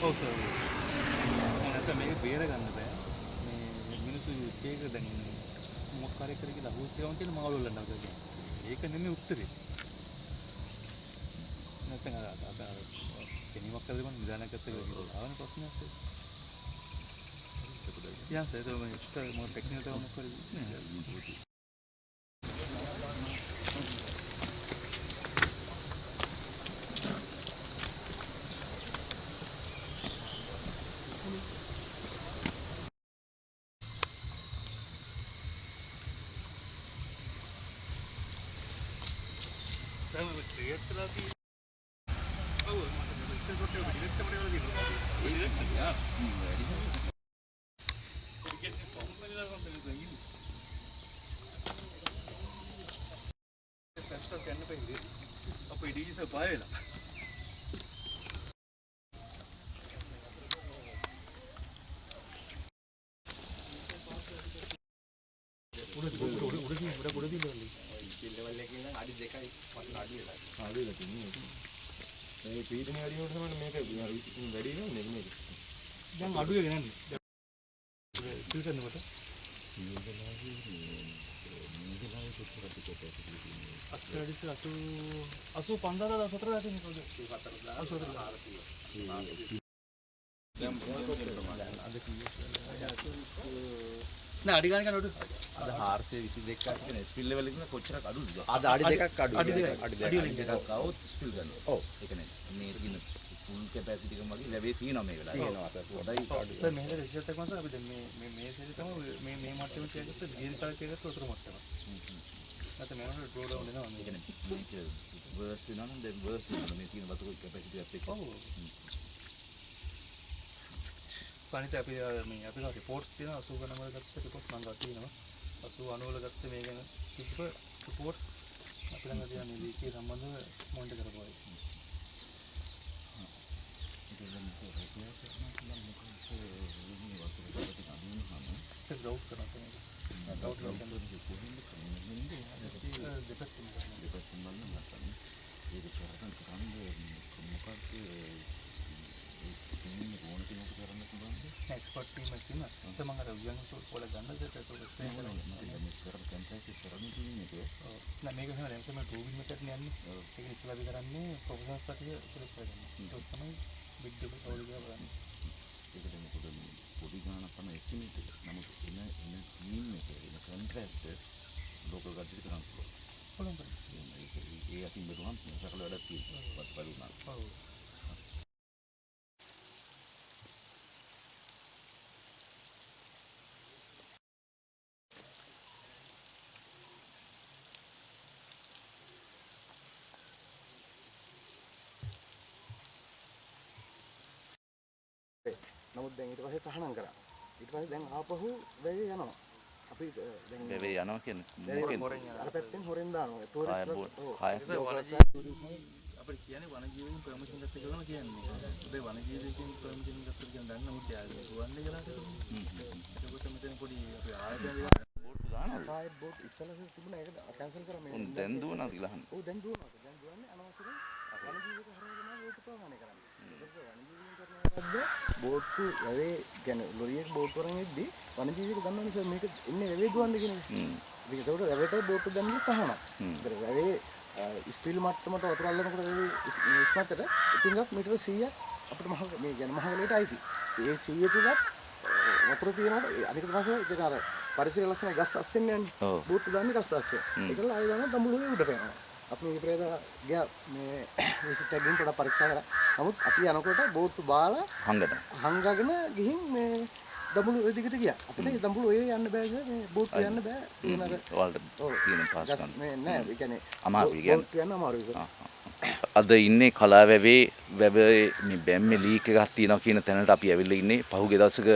ඔව් සර්. නැත්නම් මේක බේර ගන්න බෑ. මේ මිනිස්සු ඒක දැන් මොකක් හරි කර කියලා අහුවෙච්ච ගමන් තියෙන මාළු වලට නේද? ඒක නෙමෙයි උත්තරේ. නැත්නම් අර කෙනෙක් කරලා මම නිදානයක් ගත්ත කියලා ආවන ප්‍රශ්නයක්. යා සර් ඒක මම ටෙක්නිකල් එක මොකද කරන්නේ? දැන් මම ක්‍රියේට් කරලා තියෙන්නේ. ඔව් මට ඉස්කෝප් එකේ ඩිරෙක්ට් කරලා තියෙනවා. ඒක යා වැඩි හරියට. ඒක කොහොමද වෙලා ගන්නේ? පැස්ට් ගන්න බැහැ. අපේ ඩීජේ සර් බය වෙලා. උඩදී ලෙවල් එකකින් නම් අඩි 2යි මට අඩි වෙලා. අඩි වෙලා තින්නේ. මේ පීඩනය වැඩි වෙනකොට තමයි මේක වැඩි වෙන්නේ මේක. දැන් අඩු වෙන්නේ නැහැ. ෆිල් කරනකොට මේකලාගේ කොච්චරද කොටද? 85,000 දැන් නෑ අඩි ගානක නෝඩු අද 422ක් කියන ස්පිල් ලෙවල් එකකින් කොච්චරක් අඩුද? අද අඩි දෙකක් අඩු. අඩි දෙකක් આવොත් ස්පිල් ගන්නවා. ඔව්. ඒ කියන්නේ මේ තියෙන ෆුල් කැපැසිටි එකම වගේ ලැබේ තියෙනවා මේ වෙලාවේ. තියෙනවා අපේ හොඳයි අඩු. සර් මෙහෙම රිසර්ච් එකක් මත අපි දැන් මේ සීරි තමයි මේ මට්ටමේ තියගත්ත ග්‍රීන් කලර් එකකට උතර මට්ටම. නැත්නම් මේකට ඩ්‍රෝ ඩවුන් වෙනවා. ඒ කියන්නේ මේක වර්ස් වෙනවා නම් දැන් වර්ස් වෙනවා මේ තියෙන වතුර කැපැසිටි එකත් එක්ක. ඔව්. පණිත අපි මේ අපි රිපෝට්ස් තියෙනවා 80 ගණන් වල ගත්ත රිපෝට්ස් මම ගත්තා තියෙනවා 80 90 වල ගත්ත මේ ගැන කිසිම රිපෝට්ස් අපි ළඟ තියෙන මේ ලීකේ සම්බන්ධව මොනිටර් කරපුවා ඒක දැන් ඒක ඩවුට් කරනවා ඩවුට් කරනවා කොහොමද කරන්නේ දෙපැත්තම නැත්නම් ඒක කරන්න මොකක්ද एक्सपर्ट टीम में थी ना तो मगर अभियान तो बोला जानना चाहता तो उससे मतलब मैं कर कंटेंट करने की नहीं है ना मैं कहना है कि मैं 2 वीक में करने आने लेकिन इसला भी करने प्रोफेशनल साथी पूरे करने तो समय बिग डे और गया बना ඒක දැන් පොඩි ගානක් තමයි එස්ටිමේට් එක. නමුත් එන ටීම් එකේ එන කොන්ට්‍රැක්ට් ලෝකල් ගාඩිට කරන්න පුළුවන්. ඒ අතින් බරුනම් සකල වැඩක් තියෙනවා. වත් බලුණා. ඔව්. නමුත් දැන් ඊට පස්සේ තහනම් කරා. ඊට පස්සේ දැන් ආපහු වෙවේ යනවා. අපි දැන් වෙවේ යනවා කියන්නේ අර පැත්තෙන් හොරෙන් දානවා. ටූරිස්ට් අපිට කියන්නේ වනජීවීන් පර්මිෂන් ගත්ත කියලා කියන්නේ. ඒ වනජීවීන් පර්මිෂන් ගත්ත කියන දන්න නමුත් යාළුවෝ ගුවන්ලේ ගලාට ඒකට මෙතන පොඩි අපි ආයතන බෝට් දානවා. සායිඩ් බෝට් ඉස්සලා තිබුණා ඒක කැන්සල් කරා මේ. දැන් දුවනවා කියලා අහන්න. ඔව් දැන් දුවනවා. දැන් දුවන්නේ අනවසරයෙන් වනජීවීක හරහා තමයි බෝට් ප්‍රවාහනය කරන්නේ. බෝට්ටු වැවේ කියන්නේ ලොරියක බෝට් වරන් එද්දි වනජීවික ගන්නවනේ සර් මේක ඉන්නේ වැවේ දුවන්නේ කියන එක. ඒක ඒකට වැවේට බෝට්ටු දැම්මේ තහනම්. ඒතර වැවේ ස්පීල් මට්ටමට වතුර අල්ලනකොට වැවේ ඉස්මතට ඉතින්වත් මීටර 100ක් අපිට මහ මේ කියන්නේ මහගලේට අයිති. ඒ 100 තුලත් වතුර තියෙනකොට අනික තමයි ඒක අර පරිසර ලස්සනයි ගස් අස්සෙන් යන්නේ. බෝට්ටු දාන්නේ ගස් අස්සෙන්. ඒකල ආයෙ දානවා දඹුලේ උඩට යනවා. අපි මේ ප්‍රේත ගියා මේ විසිට් එකකින් පොඩක් පරීක්ෂා කරා. නමුත් අපි යනකොට බෝට්ටු බාලා හංගගෙන ගිහින් මේ දඹුලු දිගට ගියා. අපිට දඹුලු ඔය යන්න බෑ මේ බෝට්ටු යන්න බෑ. තියෙන අර වලට තියෙන පාස් ගන්න. මේ නෑ ඒ කියන්නේ අමාරුයි කියන්නේ. යන්න අමාරුයි. අද ඉන්නේ කලාවැවේ වැවේ මේ බැම්මේ ලීක් එකක් තියෙනවා කියන තැනට අපි ඇවිල්ලා ඉන්නේ. පහුගිය දවසක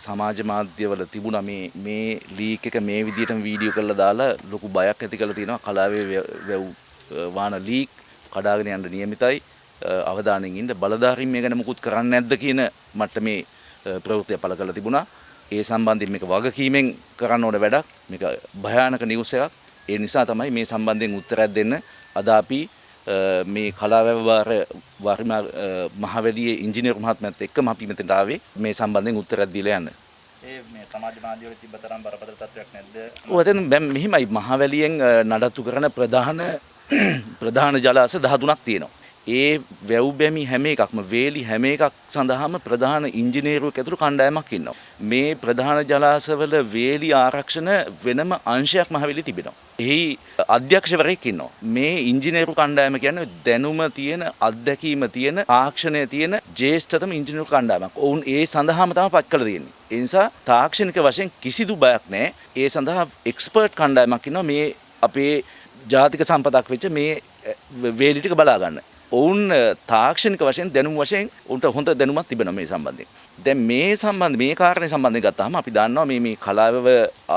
සමාජ මාධ්‍යවල තිබුණා මේ ලීක් එක මේ විදිහටම වීඩියෝ කරලා දාලා ලොකු බයක් ඇති කරලා තියෙනවා කලාවේ වැව් වාන ලීක් කඩාගෙන යන්න නියමිතයි අවධානයෙන් ඉන්න බලධාරීන් මේ ගැන මුකුත් කරන්නේ නැද්ද කියන මට්ටමේ ප්‍රවෘත්තිය පළ කරලා තිබුණා ඒ සම්බන්ධයෙන් මේක වගකීමෙන් කරන්න ඕන වැඩක් මේක භයානක නිවුස් එකක් ඒ නිසා තමයි මේ සම්බන්ධයෙන් උත්තරයක් දෙන්න අද අපි මේ කලාවැව්වාර වරිම මහවැලියේ ඉංජිනේරු මහත්මයාත් එක්කම අපි මෙතනට ආවේ මේ සම්බන්ධයෙන් උත්තරයක් දීලා යන්න. ඒ මේ සමාජ මාධ්‍යවල තිබ්බ තරම් බරපතල තත්ත්වයක් නැද්ද? ඔතන දැන් මෙහිමයි මහවැලියෙන් නඩත්තු කරන ප්‍රධාන ජලාශ 13ක් තියෙනවා. ඒ වැව් බැමි හැම එකක්ම වේලි හැම එකක් සඳහාම ප්‍රධාන ඉංජිනේරුවෙක් ඇතුළු කණ්ඩායමක් ඉන්නවා. මේ ප්‍රධාන ජලාශවල වේලි ආරක්ෂණ වෙනම අංශයක් මහවැලි තිබෙනවා. එහි අධ්‍යක්ෂවරයෙක් ඉන්නවා. මේ ඉංජිනේරු කණ්ඩායම කියන්නේ දැනුම තියෙන, අත්දැකීම තියෙන, තාක්ෂණය තියෙන ජ්‍යෙෂ්ඨතම ඉංජිනේරු කණ්ඩායමක්. ඔවුන් ඒ සඳහාම තමයි පත් කළ තියෙන්නේ. ඒ නිසා තාක්ෂණික වශයෙන් කිසිදු බයක් නැහැ. ඒ සඳහා එක්ස්පර්ට් කණ්ඩායමක් ඉන්නවා මේ අපේ ජාතික සම්පතක් වෙච්ච මේ වේලි ටික බලා ගන්න. ඔවුන් තාක්ෂණික වශයෙන් දැනුම වශයෙන් උන්ට හොඳ දැනුමක් තිබෙනවා මේ සම්බන්ධයෙන්. දැන් මේ කාරණේ සම්බන්ධයෙන් ගත්තාම අපි දන්නවා මේ කලාවව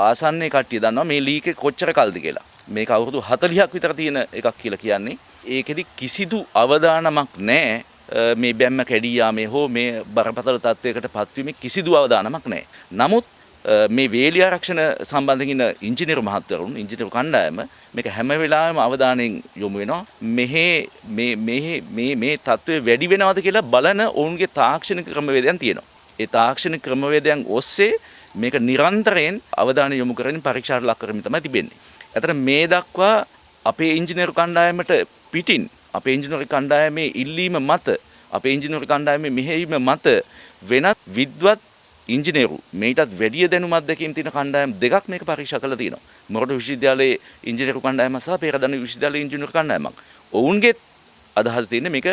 ආසන්නයේ කට්ටිය දන්නවා මේ ලීක් එක කොච්චර කල්ද කියලා. මේක අවුරුදු 40ක් විතර තියෙන එකක් කියලා කියන්නේ. ඒකෙදි කිසිදු අවදානමක් නැහැ මේ බැම්ම කැඩී යාමේ හෝ මේ බරපතල තත්වයකට පත්වීමේ කිසිදු අවදානමක් නැහැ. නමුත් මේ වේලි ආරක්ෂණ සම්බන්ධයෙන් ඉන්න ඉංජිනේරු මහත්වරුන් ඉංජිනේරු කණ්ඩායම මේක හැම වෙලාවෙම අවධානයෙන් යොමු වෙනවා. මේ තත්ත්වය වැඩි වෙනවද කියලා බලන ඔවුන්ගේ තාක්ෂණික ක්‍රමවේදයන් තියෙනවා. ඒ තාක්ෂණික ක්‍රමවේදයන් ඔස්සේ මේක නිරන්තරයෙන් අවධානය යොමු කරමින් පරීක්ෂාට ලක් කරමින් තමයි තිබෙන්නේ. අතන මේ දක්වා අපේ ඉංජිනේරු කණ්ඩායමට පිටින් අපේ ඉංජිනේරු කණ්ඩායමේ ඉල්ලීම මත අපේ ඉංජිනේරු කණ්ඩායමේ මෙහෙයීම මත වෙනත් විද්වත් ඉංජිනේරු මේටත් වැඩි දැනුමක් අත්දැකීම් තියෙන කණ්ඩායම් දෙකක් මේක පරීක්ෂා කරලා තියෙනවා. මොරටු විශ්වවිද්‍යාලයේ ඉංජිනේරු කණ්ඩායම සහ පේරාදෙණිය විශ්වවිද්‍යාලයේ ඉංජිනේරු කණ්ඩායමක්. ඔවුන්ගේ අදහස් තියෙන්නේ මේක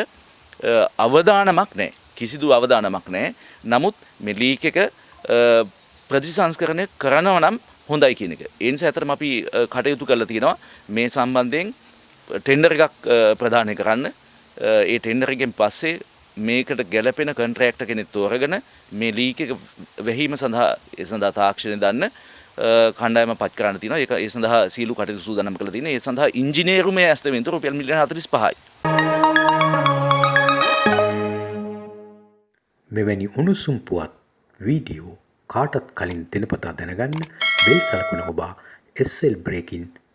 අවදානමක් නැහැ. කිසිදු අවදානමක් නැහැ. නමුත් මේ ලීක් එක ප්‍රතිසංස්කරණය කරනවා නම් හොඳයි කියන එක. ඒ නිසා අතරම අපි කටයුතු කරලා තියෙනවා මේ සම්බන්ධයෙන් ටෙන්ඩර් එකක් ප්‍රදානය කරන්න. ඒ ටෙන්ඩර් එකෙන් පස්සේ මේකට ගැළපෙන කොන්ට්‍රැක්ටර් කෙනෙක් තෝරගෙන මේ ලීක් එක වැහිම සඳහා තාක්ෂණය දන්න කණ්ඩායම පත් කරන්න තියෙනවා. ඒක ඒ සඳහා සීලු කටයුතු සූදානම් කරලා තියෙනවා. ඒ සඳහා ඉංජිනේරුමය ඇස්තමෙන්තුව රුපියල් මිලියන 45යි. මෙවැනි උණුසුම් පුවත් වීඩියෝ කාටත් කලින් දිනපතා දැනගන්න බෙල් සලකුණ ඔබා SL Breaking